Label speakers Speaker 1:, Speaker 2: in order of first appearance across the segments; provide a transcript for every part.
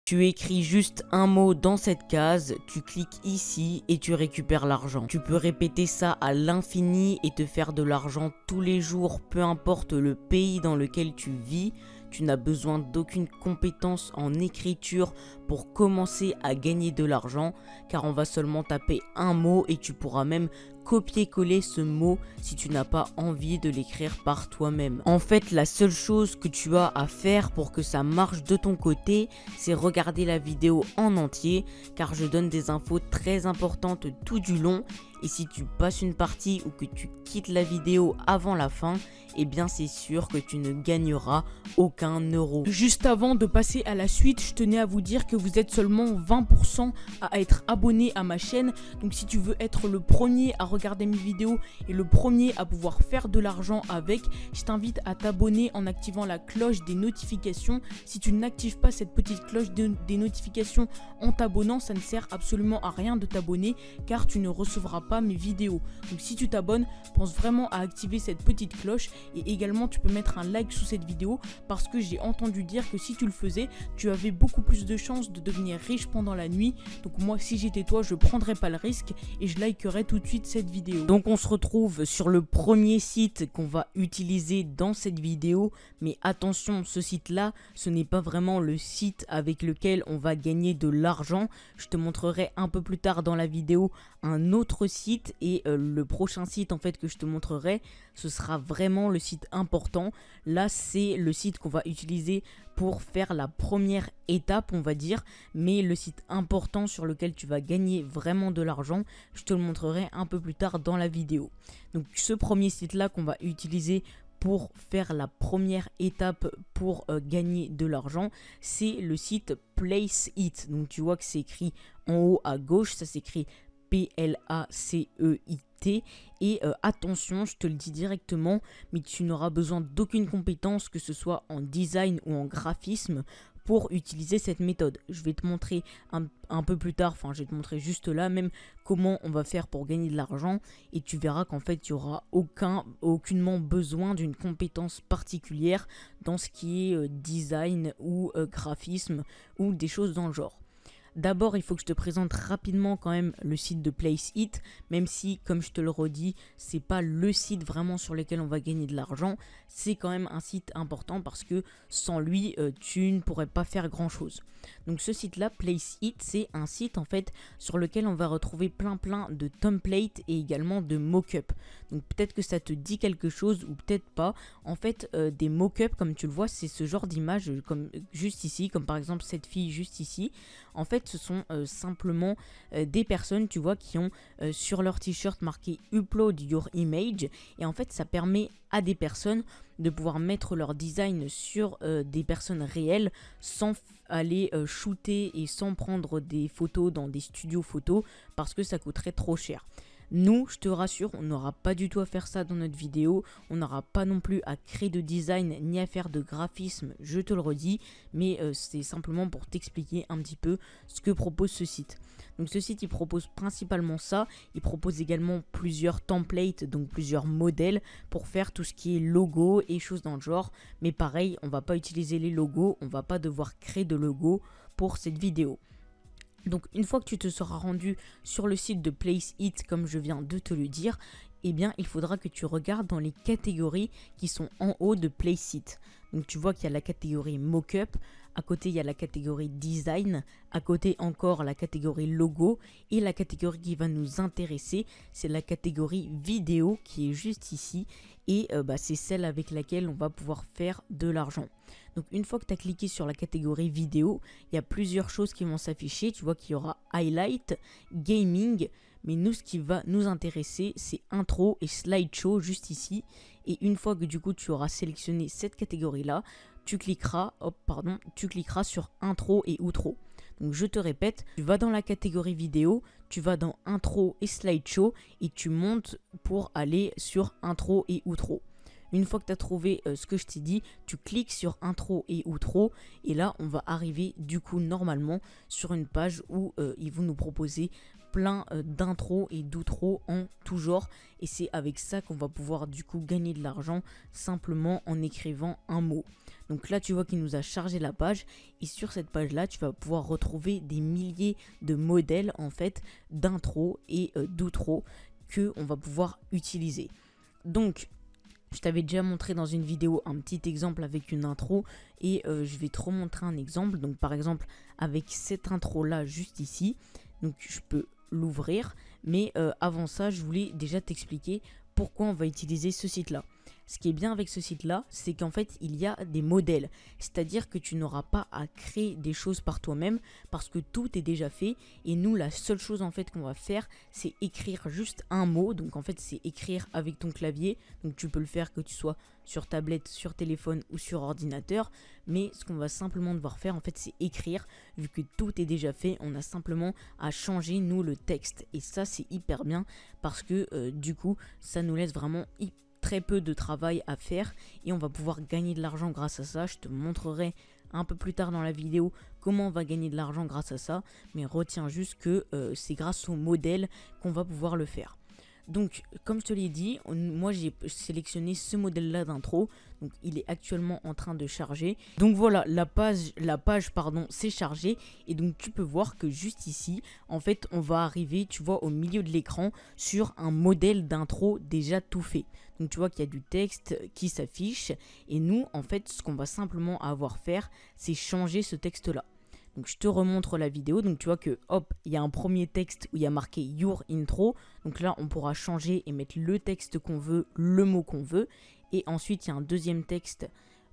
Speaker 1: Tu écris juste un mot dans cette case, tu cliques ici et tu récupères l'argent. Tu peux répéter ça à l'infini et te faire de l'argent tous les jours, peu importe le pays dans lequel tu vis. Tu n'as besoin d'aucune compétence en écriture pour commencer à gagner de l'argent, car on va seulement taper un mot et tu pourras même copier-coller ce mot si tu n'as pas envie de l'écrire par toi-même. En fait, la seule chose que tu as à faire pour que ça marche de ton côté, c'est regarder la vidéo en entier, car je donne des infos très importantes tout du long. Et si tu passes une partie ou que tu quittes la vidéo avant la fin, eh bien c'est sûr que tu ne gagneras aucun euro.
Speaker 2: Juste avant de passer à la suite, je tenais à vous dire que vous êtes seulement 20% à être abonné à ma chaîne. Donc si tu veux être le premier à regarder mes vidéos et le premier à pouvoir faire de l'argent avec, je t'invite à t'abonner en activant la cloche des notifications. Si tu n'actives pas cette petite cloche des notifications en t'abonnant, ça ne sert absolument à rien de t'abonner, car tu ne recevras pas mes vidéos. Donc si tu t'abonnes, pense vraiment à activer cette petite cloche, et également tu peux mettre un like sous cette vidéo, parce que j'ai entendu dire que si tu le faisais, tu avais beaucoup plus de chances de devenir riche pendant la nuit. Donc moi, si j'étais toi, je prendrais pas le risque et je likerais tout de suite cette vidéo.
Speaker 1: Donc on se retrouve sur le premier site qu'on va utiliser dans cette vidéo, mais attention, ce site là, ce n'est pas vraiment le site avec lequel on va gagner de l'argent. Je te montrerai un peu plus tard dans la vidéo un autre site, et le prochain site en fait que je te montrerai, ce sera vraiment le site important. Là c'est le site qu'on va utiliser pour faire la première étape, on va dire, mais le site important sur lequel tu vas gagner vraiment de l'argent, je te le montrerai un peu plus tard dans la vidéo. Donc ce premier site là qu'on va utiliser pour faire la première étape pour gagner de l'argent, c'est le site Place It. Donc tu vois que c'est écrit en haut à gauche, ça s'écrit Placeit. Et attention, je te le dis directement, mais tu n'auras besoin d'aucune compétence, que ce soit en design ou en graphisme, pour utiliser cette méthode. Je vais te montrer un peu plus tard, enfin je vais te montrer juste là même comment on va faire pour gagner de l'argent, et tu verras qu'en fait tu n'auras aucunement besoin d'une compétence particulière dans ce qui est design ou graphisme ou des choses dans le genre. D'abord, il faut que je te présente rapidement quand même le site de Place It, même si, comme je te le redis, c'est pas le site vraiment sur lequel on va gagner de l'argent. C'est quand même un site important parce que sans lui, tu ne pourrais pas faire grand chose. Donc ce site-là, Place It, c'est un site en fait sur lequel on va retrouver plein de templates et également de mock-up. Donc peut-être que ça te dit quelque chose ou peut-être pas. En fait, des mock-up, comme tu le vois, c'est ce genre d'image comme juste ici, comme par exemple cette fille juste ici. En fait, ce sont simplement des personnes, tu vois, qui ont sur leur t-shirt marqué Upload Your Image. Et en fait, ça permet à des personnes de pouvoir mettre leur design sur des personnes réelles sans aller shooter et sans prendre des photos dans des studios photos, parce que ça coûterait trop cher. Nous, je te rassure, on n'aura pas du tout à faire ça dans notre vidéo, on n'aura pas non plus à créer de design ni à faire de graphisme, je te le redis, mais c'est simplement pour t'expliquer un petit peu ce que propose ce site. Donc ce site, il propose principalement ça, il propose également plusieurs templates, donc plusieurs modèles pour faire tout ce qui est logo et choses dans le genre, mais pareil, on va pas utiliser les logos, on va pas devoir créer de logo pour cette vidéo. Donc une fois que tu te seras rendu sur le site de Place It, comme je viens de te le dire, eh bien il faudra que tu regardes dans les catégories qui sont en haut de Place It. Donc tu vois qu'il y a la catégorie Mockup, à côté il y a la catégorie Design, à côté encore la catégorie Logo, et la catégorie qui va nous intéresser, c'est la catégorie Vidéo qui est juste ici, et c'est celle avec laquelle on va pouvoir faire de l'argent. Donc une fois que tu as cliqué sur la catégorie vidéo, il y a plusieurs choses qui vont s'afficher. Tu vois qu'il y aura Highlight, Gaming, mais nous ce qui va nous intéresser c'est Intro et Slideshow juste ici. Et une fois que du coup tu auras sélectionné cette catégorie là, tu cliqueras sur Intro et Outro. Donc je te répète, tu vas dans la catégorie vidéo, tu vas dans Intro et Slideshow et tu montes pour aller sur Intro et Outro. Une fois que tu as trouvé ce que je t'ai dit, tu cliques sur Intro et Outro, et là on va arriver du coup normalement sur une page où ils vont nous proposer plein d'intros et d'outros en tout genre. Et c'est avec ça qu'on va pouvoir du coup gagner de l'argent simplement en écrivant un mot. Donc là tu vois qu'il nous a chargé la page et sur cette page là tu vas pouvoir retrouver des milliers de modèles en fait d'intro et d'outro que on va pouvoir utiliser. Donc je t'avais déjà montré dans une vidéo un petit exemple avec une intro et je vais te remontrer un exemple. Donc par exemple avec cette intro là juste ici, donc je peux l'ouvrir, mais avant ça je voulais déjà t'expliquer pourquoi on va utiliser ce site là. Ce qui est bien avec ce site là, c'est qu'en fait il y a des modèles, c'est à dire que tu n'auras pas à créer des choses par toi-même parce que tout est déjà fait. Et nous la seule chose en fait qu'on va faire, c'est écrire juste un mot. Donc en fait c'est écrire avec ton clavier, donc tu peux le faire que tu sois sur tablette, sur téléphone ou sur ordinateur. Mais ce qu'on va simplement devoir faire en fait c'est écrire, vu que tout est déjà fait, on a simplement à changer nous le texte. Et ça c'est hyper bien parce que du coup ça nous laisse vraiment très peu de travail à faire et on va pouvoir gagner de l'argent grâce à ça. Je te montrerai un peu plus tard dans la vidéo comment on va gagner de l'argent grâce à ça, mais retiens juste que c'est grâce au modèle qu'on va pouvoir le faire. Donc comme je te l'ai dit, moi j'ai sélectionné ce modèle là d'intro, donc il est actuellement en train de charger. Donc voilà, la page s'est chargée et donc tu peux voir que juste ici en fait on va arriver, tu vois, au milieu de l'écran sur un modèle d'intro déjà tout fait. Donc tu vois qu'il y a du texte qui s'affiche et nous en fait ce qu'on va simplement avoir à faire c'est changer ce texte là. Donc je te remontre la vidéo, donc tu vois que hop, il y a un premier texte où il y a marqué Your Intro. Donc là on pourra changer et mettre le texte qu'on veut, le mot qu'on veut. Et ensuite il y a un deuxième texte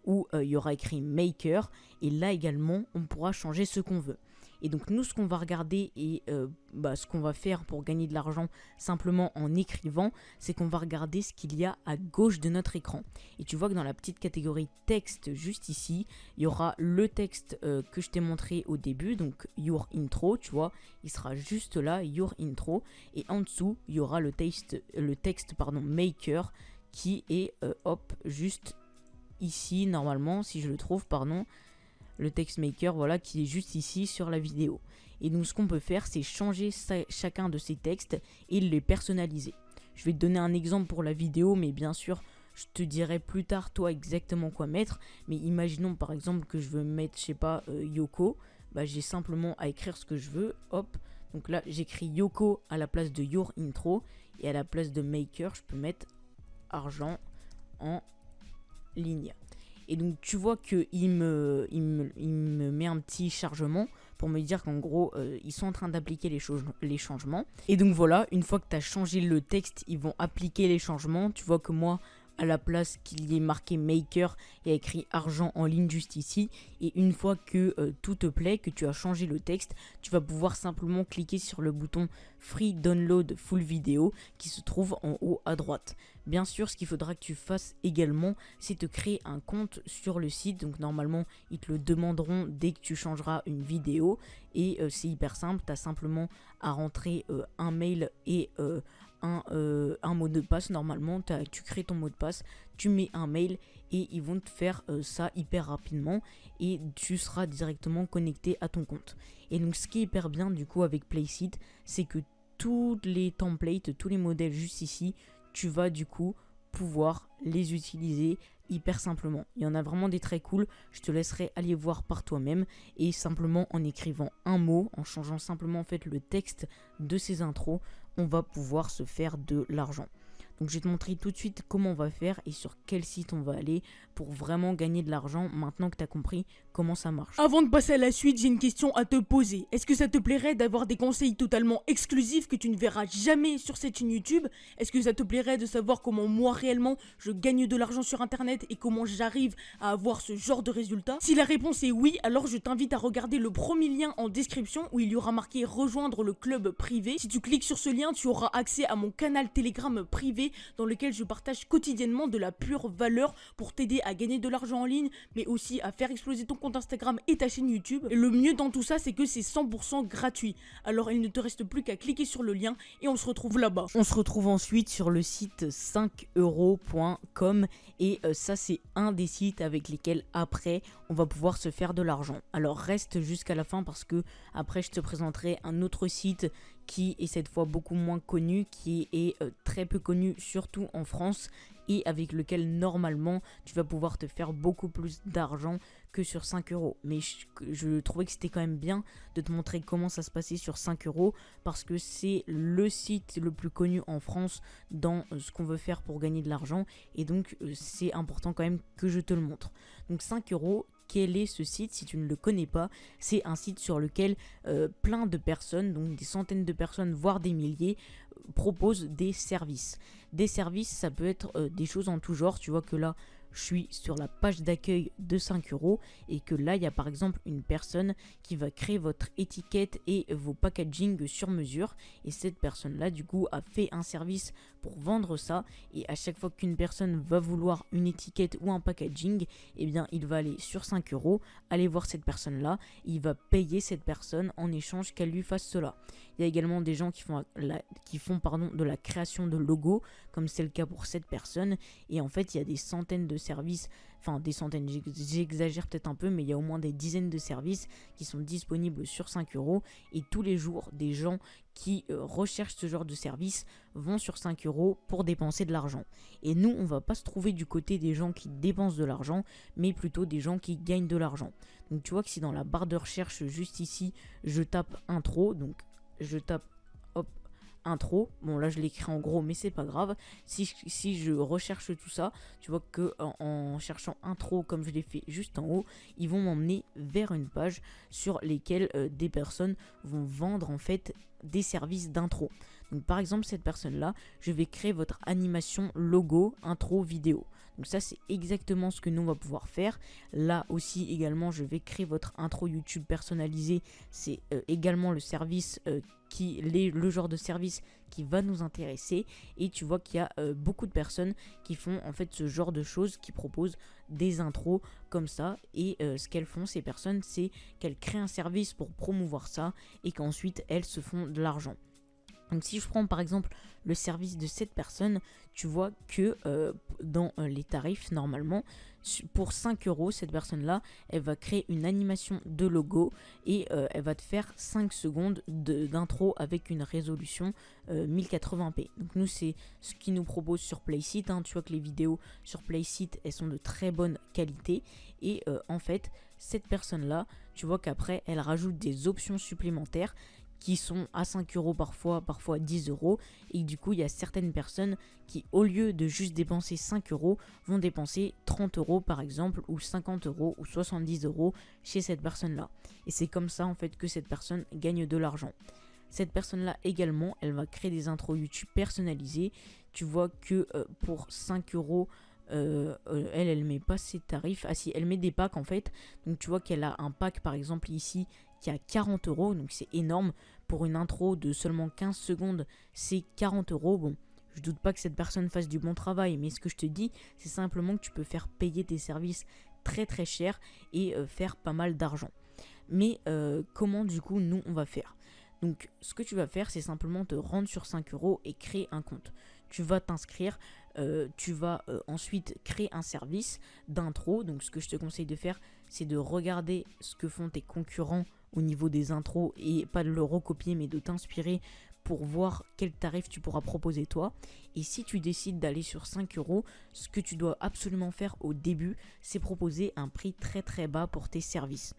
Speaker 1: où il y aura écrit Maker. Et là également on pourra changer ce qu'on veut. Et donc nous ce qu'on va regarder et ce qu'on va faire pour gagner de l'argent simplement en écrivant, c'est qu'on va regarder ce qu'il y a à gauche de notre écran. Et tu vois que dans la petite catégorie texte juste ici, il y aura le texte que je t'ai montré au début, donc Your Intro, tu vois, il sera juste là, Your Intro. Et en dessous, il y aura le texte Maker qui est hop, juste ici normalement, si je le trouve, pardon. Le text maker, voilà, qui est juste ici sur la vidéo. Et donc ce qu'on peut faire c'est changer chacun de ces textes et les personnaliser. Je vais te donner un exemple pour la vidéo, mais bien sûr je te dirai plus tard toi exactement quoi mettre. Mais imaginons par exemple que je veux mettre, je sais pas, Yoko. J'ai simplement à écrire ce que je veux, hop. Donc là j'écris Yoko à la place de Your Intro. Et à la place de Maker je peux mettre argent en ligne. Et donc tu vois qu'il me met un petit chargement pour me dire qu'en gros ils sont en train d'appliquer les changements. Et donc voilà, une fois que tu as changé le texte, ils vont appliquer les changements. Tu vois que moi, à la place qu'il y ait marqué Maker, il y a écrit argent en ligne juste ici. Et une fois que tout te plaît, que tu as changé le texte, tu vas pouvoir simplement cliquer sur le bouton Free Download Full Video qui se trouve en haut à droite. Bien sûr, ce qu'il faudra que tu fasses également, c'est te créer un compte sur le site. Donc normalement, ils te le demanderont dès que tu changeras une vidéo. Et c'est hyper simple, tu as simplement à rentrer un mail et un mot de passe. Normalement tu crées ton mot de passe, tu mets un mail et ils vont te faire ça hyper rapidement et tu seras directement connecté à ton compte. Et donc ce qui est hyper bien du coup avec Placeit, c'est que tous les templates, tous les modèles juste ici, tu vas du coup pouvoir les utiliser hyper simplement. Il y en a vraiment des très cool, je te laisserai aller voir par toi-même et simplement en écrivant un mot, en changeant simplement en fait le texte de ces intros, on va pouvoir se faire de l'argent. Donc je vais te montrer tout de suite comment on va faire et sur quel site on va aller pour vraiment gagner de l'argent maintenant que tu as compris comment ça marche.
Speaker 2: Avant de passer à la suite, j'ai une question à te poser. Est-ce que ça te plairait d'avoir des conseils totalement exclusifs que tu ne verras jamais sur cette chaîne YouTube? Est-ce que ça te plairait de savoir comment moi réellement je gagne de l'argent sur internet et comment j'arrive à avoir ce genre de résultats? Si la réponse est oui, alors je t'invite à regarder le premier lien en description où il y aura marqué rejoindre le club privé. Si tu cliques sur ce lien, tu auras accès à mon canal Telegram privé dans lequel je partage quotidiennement de la pure valeur pour t'aider à gagner de l'argent en ligne, mais aussi à faire exploser ton compte Instagram et ta chaîne YouTube. Et le mieux dans tout ça, c'est que c'est 100% gratuit. Alors il ne te reste plus qu'à cliquer sur le lien et on se retrouve là-bas.
Speaker 1: On se retrouve ensuite sur le site 5euros.com et ça c'est un des sites avec lesquels après on va pouvoir se faire de l'argent. Alors reste jusqu'à la fin parce que après je te présenterai un autre site qui est cette fois beaucoup moins connu, qui est très peu connu surtout en France et avec lequel normalement tu vas pouvoir te faire beaucoup plus d'argent que sur 5 euros. Mais je trouvais que c'était quand même bien de te montrer comment ça se passait sur 5 euros parce que c'est le site le plus connu en France dans ce qu'on veut faire pour gagner de l'argent et donc c'est important quand même que je te le montre. Donc 5 euros. Quel est ce site si tu ne le connais pas? C'est un site sur lequel plein de personnes, donc des centaines de personnes, voire des milliers, proposent des services. Des services, ça peut être des choses en tout genre. Tu vois que là, je suis sur la page d'accueil de 5 euros et que là, il y a par exemple une personne qui va créer votre étiquette et vos packaging sur mesure. Et cette personne-là, du coup, a fait un service pour vendre ça. Et à chaque fois qu'une personne va vouloir une étiquette ou un packaging, eh bien, il va aller sur 5 euros, aller voir cette personne-là. Il va payer cette personne en échange qu'elle lui fasse cela. Il y a également des gens qui font de la création de logos, comme c'est le cas pour cette personne. Et en fait, il y a des centaines de services, enfin des centaines, j'exagère peut-être un peu, mais il y a au moins des dizaines de services qui sont disponibles sur 5 euros. Et tous les jours, des gens qui recherchent ce genre de service vont sur 5 euros pour dépenser de l'argent. Et nous, on va pas se trouver du côté des gens qui dépensent de l'argent, mais plutôt des gens qui gagnent de l'argent. Donc tu vois que si dans la barre de recherche juste ici, je tape intro, donc je tape hop intro, bon là je l'écris en gros mais c'est pas grave, si je recherche tout ça, tu vois que en cherchant intro comme je l'ai fait juste en haut, ils vont m'emmener vers une page sur lesquelles des personnes vont vendre en fait des services d'intro. Donc par exemple cette personne là, je vais créer votre animation logo, intro, vidéo. Donc ça c'est exactement ce que nous on va pouvoir faire. Là aussi également je vais créer votre intro YouTube personnalisé. C'est également le service le genre de service qui va nous intéresser. Et tu vois qu'il y a beaucoup de personnes qui font en fait ce genre de choses, qui proposent des intros comme ça. Et ce qu'elles font ces personnes, c'est qu'elles créent un service pour promouvoir ça et qu'ensuite elles se font de l'argent. Donc si je prends par exemple le service de cette personne, tu vois que dans les tarifs normalement, pour 5 euros, cette personne-là, elle va créer une animation de logo et elle va te faire 5 secondes d'intro avec une résolution 1080p. Donc nous, c'est ce qu'ils nous propose sur Playseat. Tu vois que les vidéos sur Playseat, elles sont de très bonne qualité. Et en fait, cette personne-là, tu vois qu'après, elle rajoute des options supplémentaires qui sont à 5 euros parfois 10 euros. Et du coup, il y a certaines personnes qui, au lieu de juste dépenser 5 euros, vont dépenser 30 euros par exemple, ou 50 euros, ou 70 euros chez cette personne-là. Et c'est comme ça en fait que cette personne gagne de l'argent. Cette personne-là également, elle va créer des intros YouTube personnalisées. Tu vois que pour 5 euros, elle met pas ses tarifs. Ah si, elle met des packs en fait. Donc tu vois qu'elle a un pack par exemple ici qui a 40 euros. Donc c'est énorme. Pour une intro de seulement 15 secondes, c'est 40 euros. Bon, je doute pas que cette personne fasse du bon travail. Mais ce que je te dis, c'est simplement que tu peux faire payer tes services très très cher et faire pas mal d'argent. Mais comment du coup nous on va faire? Donc ce que tu vas faire, c'est simplement te rendre sur 5 euros et créer un compte. Tu vas t'inscrire, tu vas ensuite créer un service d'intro. Donc ce que je te conseille de faire, c'est de regarder ce que font tes concurrents au niveau des intros et pas de le recopier mais de t'inspirer pour voir quel tarif tu pourras proposer toi. Et si tu décides d'aller sur 5 euros, ce que tu dois absolument faire au début, c'est proposer un prix très très bas pour tes services.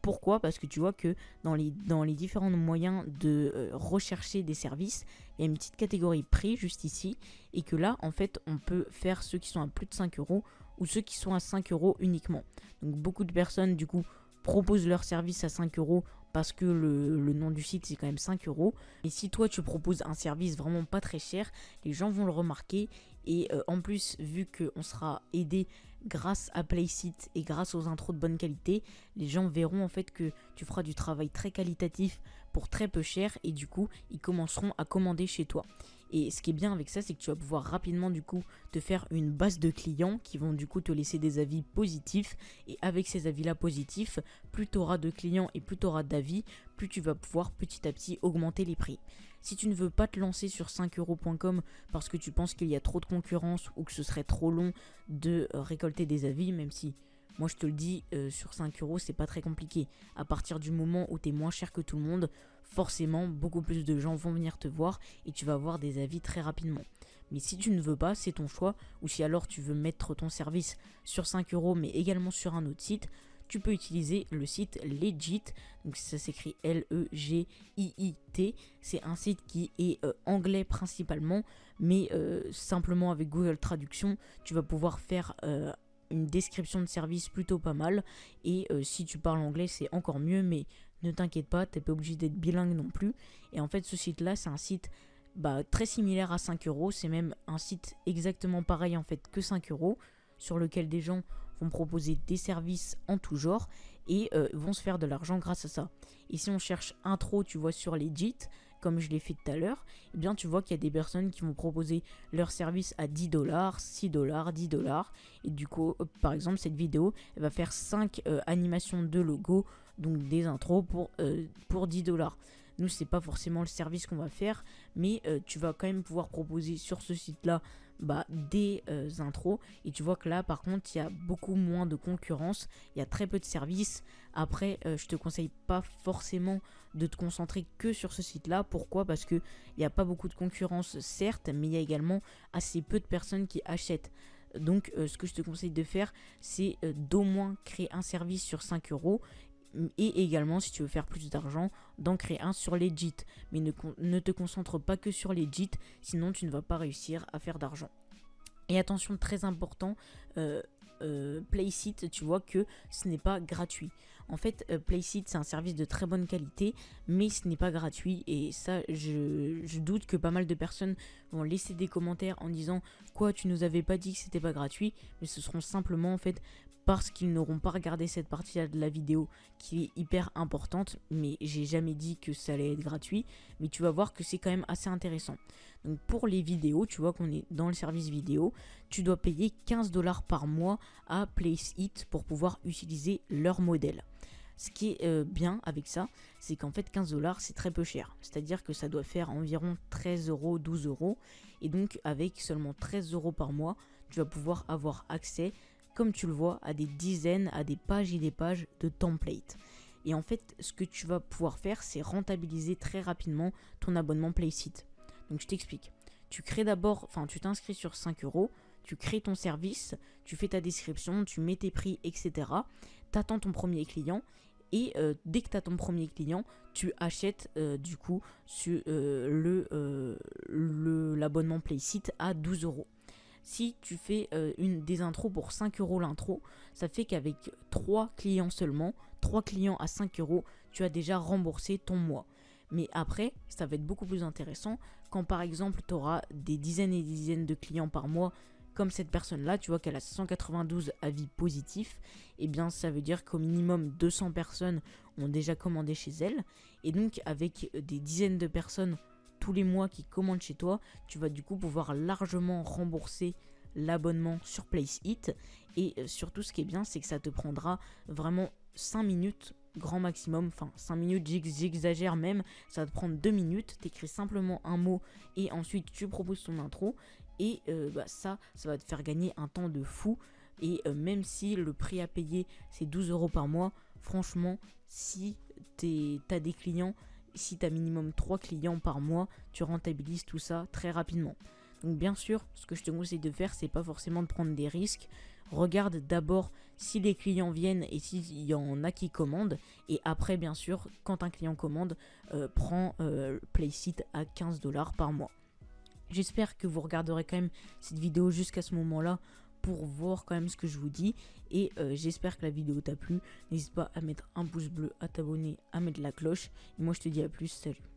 Speaker 1: Pourquoi? Parce que tu vois que dans les différents moyens de rechercher des services, il y a une petite catégorie prix juste ici. Et que là, en fait, on peut faire ceux qui sont à plus de 5 euros ou ceux qui sont à 5 euros uniquement. Donc beaucoup de personnes, du coup, proposent leur service à 5 euros parce que le nom du site, c'est quand même 5 euros. Et si toi, tu proposes un service vraiment pas très cher, les gens vont le remarquer. Et en plus, vu qu'on sera aidé grâce à Playseat et grâce aux intros de bonne qualité, les gens verront en fait que tu feras du travail très qualitatif pour très peu cher et du coup, ils commenceront à commander chez toi. Et ce qui est bien avec ça, c'est que tu vas pouvoir rapidement du coup te faire une base de clients qui vont du coup te laisser des avis positifs. Et avec ces avis-là positifs, plus tu auras de clients et plus tu auras d'avis, plus tu vas pouvoir petit à petit augmenter les prix. Si tu ne veux pas te lancer sur 5euros.com parce que tu penses qu'il y a trop de concurrence ou que ce serait trop long de récolter des avis, même si Moi je te le dis, sur 5 euros c'est pas très compliqué. À partir du moment où tu es moins cher que tout le monde, forcément beaucoup plus de gens vont venir te voir et tu vas avoir des avis très rapidement. Mais si tu ne veux pas, c'est ton choix, ou si alors tu veux mettre ton service sur 5 euros mais également sur un autre site, tu peux utiliser le site Legit, donc ça s'écrit L-E-G-I-I-T. C'est un site qui est anglais principalement, mais simplement avec Google Traduction, tu vas pouvoir faire une description de service plutôt pas mal. Et si tu parles anglais, c'est encore mieux, mais ne t'inquiète pas, tu n'es pas obligé d'être bilingue non plus. Et en fait, ce site-là, c'est un site très similaire à 5 euros. C'est même un site exactement pareil en fait que 5 euros, sur lequel des gens vont proposer des services en tout genre et vont se faire de l'argent grâce à ça. Et si on cherche intro, tu vois, sur Legit, comme je l'ai fait tout à l'heure, eh bien tu vois qu'il y a des personnes qui vont proposer leur service à 10 $, 6 $, 10 $. Et du coup, par exemple, cette vidéo, elle va faire 5 animations de logo, donc des intros pour 10 $. Nous, c'est pas forcément le service qu'on va faire, mais tu vas quand même pouvoir proposer sur ce site-là des intros. Et tu vois que là, par contre, il y a beaucoup moins de concurrence, il y a très peu de services. Après, je te conseille pas forcément de te concentrer que sur ce site-là. Pourquoi? Parce qu'il n'y a pas beaucoup de concurrence, certes, mais il y a également assez peu de personnes qui achètent. Donc, ce que je te conseille de faire, c'est d'au moins créer un service sur 5 euros. Et également, si tu veux faire plus d'argent, d'en créer un sur Legit. Mais ne te concentre pas que sur Legit, sinon tu ne vas pas réussir à faire d'argent. Et attention, très important, Placeit, tu vois que ce n'est pas gratuit. En fait, Placeit, c'est un service de très bonne qualité, mais ce n'est pas gratuit. Et ça, je doute que pas mal de personnes vont laisser des commentaires en disant « Quoi, tu nous avais pas dit que c'était pas gratuit ?» Mais ce seront simplement en fait parce qu'ils n'auront pas regardé cette partie-là de la vidéo qui est hyper importante, mais j'ai jamais dit que ça allait être gratuit, mais tu vas voir que c'est quand même assez intéressant. Donc pour les vidéos, tu vois qu'on est dans le service vidéo, tu dois payer 15 $ par mois à Placeit pour pouvoir utiliser leur modèle. Ce qui est bien avec ça, c'est qu'en fait 15 $ c'est très peu cher. C'est-à-dire que ça doit faire environ 13 euros, 12 euros. Et donc avec seulement 13 euros par mois, tu vas pouvoir avoir accès, comme tu le vois, à des dizaines, à des pages et des pages de templates. Et en fait, ce que tu vas pouvoir faire, c'est rentabiliser très rapidement ton abonnement Placeit. Donc je t'explique. Tu crées d'abord, tu t'inscris sur 5 euros, tu crées ton service, tu fais ta description, tu mets tes prix, etc. Tu attends ton premier client et dès que tu as ton premier client, tu achètes du coup l'abonnement Placeit à 12 euros. Si tu fais des intros pour 5 euros l'intro, ça fait qu'avec 3 clients seulement, 3 clients à 5 euros, tu as déjà remboursé ton mois. Mais après, ça va être beaucoup plus intéressant quand par exemple tu auras des dizaines et des dizaines de clients par mois, comme cette personne-là, tu vois qu'elle a 192 avis positifs, et bien ça veut dire qu'au minimum 200 personnes ont déjà commandé chez elle. Et donc avec des dizaines de personnes tous les mois qui commandent chez toi, tu vas du coup pouvoir largement rembourser l'abonnement sur Placeit. Et surtout ce qui est bien, c'est que ça te prendra vraiment 5 minutes grand maximum, 5 minutes j'exagère même, ça va te prendre 2 minutes, t'écris simplement un mot et ensuite tu proposes ton intro et ça va te faire gagner un temps de fou. Et même si le prix à payer c'est 12 euros par mois, franchement si t'as des clients, si tu as minimum 3 clients par mois, tu rentabilises tout ça très rapidement. Donc bien sûr, ce que je te conseille de faire, c'est pas forcément de prendre des risques. Regarde d'abord si les clients viennent et s'il y en a qui commandent. Et après, bien sûr, quand un client commande, prends Placeit à 15 $ par mois. J'espère que vous regarderez quand même cette vidéo jusqu'à ce moment-là pour voir quand même ce que je vous dis. Et j'espère que la vidéo t'a plu. N'hésite pas à mettre un pouce bleu, à t'abonner, à mettre la cloche. Et moi je te dis à plus, salut.